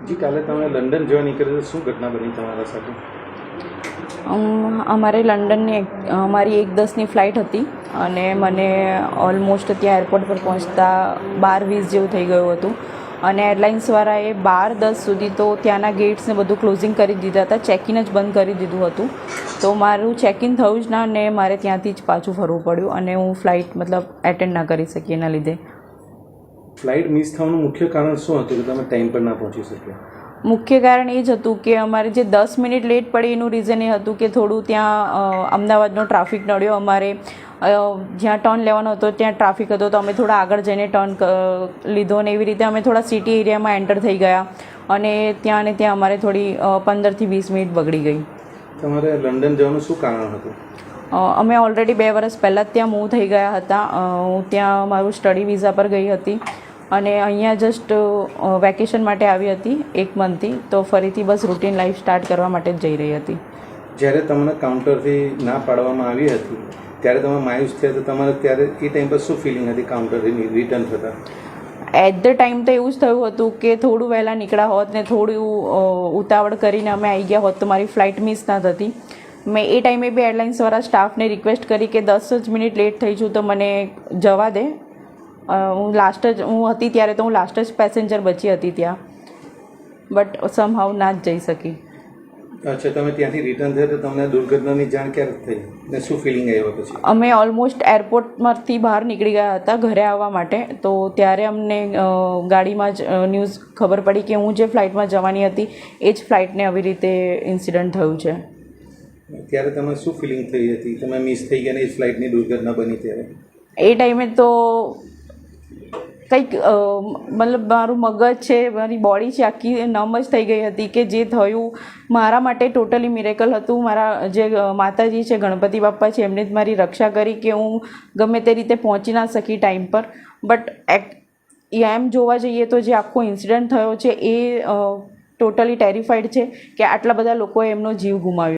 જી, કાલે તમે લંડન જવા નીકળ્યા શું ઘટના બની તમારા સાથે? અમારે લંડનની અમારી 1:10ની ફ્લાઇટ હતી અને મને ઓલમોસ્ટ ત્યાં એરપોર્ટ પર પહોંચતા 12:20 જેવું થઈ ગયું હતું અને એરલાઇન્સવાળાએ 12:10 સુધી તો ત્યાંના ગેટ્સને બધું ક્લોઝિંગ કરી દીધા હતા, ચેકિન જ બંધ કરી દીધું હતું. તો મારું ચેકિન થયું જ ના અને મારે ત્યાંથી જ પાછું ફરવું પડ્યું અને હું ફ્લાઇટ એટેન્ડ ના કરી શકી એના લીધે. ફ્લાઇટ મિસ થવાનું મુખ્ય કારણ શું હતું કે તમે ટાઈમ પર ના પહોંચી શક્યા? મુખ્ય કારણ એ જ હતું કે અમારે જે 10 મિનિટ લેટ પડી એનું રીઝન એ હતું કે થોડું ત્યાં અમદાવાદનો ટ્રાફિક નડ્યો. અમારે જ્યાં ટર્ન લેવાનો હતો ત્યાં ટ્રાફિક હતો તો અમે થોડા આગળ જઈને ટર્ન લીધો અને એવી રીતે અમે થોડા સિટી એરિયામાં એન્ટર થઈ ગયા અને ત્યાં અમારે થોડી 15 થી 20 મિનિટ બગડી ગઈ. તમારે લંડન જવાનું શું કારણ હતું? અમે ઓલરેડી 2 વર્ષ પહેલાં જ ત્યાં મૂવ થઈ ગયા હતા. હું ત્યાં મારું સ્ટડી વિઝા પર ગઈ હતી અને અહીંયા જસ્ટ વેકેશન માટે આવી હતી 1 મંથથી. તો ફરીથી બસ રૂટીન લાઈફ સ્ટાર્ટ કરવા માટે જ જઈ રહી હતી. જ્યારે તમને કાઉન્ટરથી ના પાડવામાં આવી હતી ત્યારે તમે માયુસ થયા તો તમારે ત્યારે એ ટાઈમ પર શું ફિલિંગ હતી કાઉન્ટરથી રિટર્ન થતાં? એટ ધ ટાઈમ તો એવું જ થયું હતું કે થોડું વહેલાં નીકળ્યા હોત ને થોડું ઉતાવળ કરીને અમે આવી ગયા હોત તો મારી ફ્લાઇટ મિસ ના થતી. મેં એ ટાઈમે બી એરલાઇન્સવાળા સ્ટાફને રિક્વેસ્ટ કરી કે 10 જ મિનિટ લેટ થઈ છું તો મને જવા દે. હું હતી ત્યારે તો હું લાસ્ટ જ પેસેન્જર બચી હતી ત્યાં, બટ સમહાઉ ના જ જઈ શકી. અચ્છા, તમે ત્યાંથી રિટર્ન થયા તો તમને દુર્ઘટનાની જાણ ક્યારે થઈ ને શું ફિલિંગ આવ્યા પછી? અમે ઓલમોસ્ટ એરપોર્ટમાંથી બહાર નીકળી ગયા હતા ઘરે આવવા માટે. તો ત્યારે અમને ગાડીમાં જ ન્યૂઝ ખબર પડી કે હું જે ફ્લાઇટમાં જવાની હતી એ જ ફ્લાઇટને આવી રીતે ઇન્સિડન્ટ થયું છે. ત્યારે તમે શું ફિલિંગ થઈ હતી? તમે મિસ થઈ ગયા ને એ ફ્લાઇટની દુર્ઘટના બની ત્યારે? એ ટાઈમે તો કંઈક મારું મગજ છે, મારી બોડી છે આખી નમ જ થઈ ગઈ હતી કે જે થયું મારા માટે ટોટલી મિરેકલ હતું. મારા જે માતાજી છે, ગણપતિ બાપ્પા છે, એમને જ મારી રક્ષા કરી કે હું ગમે તે રીતે પહોંચી ના શકી ટાઈમ પર. બટ એમ જોવા જઈએ તો જે આખો ઇન્સિડન્ટ થયો છે એ ટોટલી ટેરિફાઈડ છે કે આટલા બધા લોકોએ એમનો જીવ ગુમાવ્યો.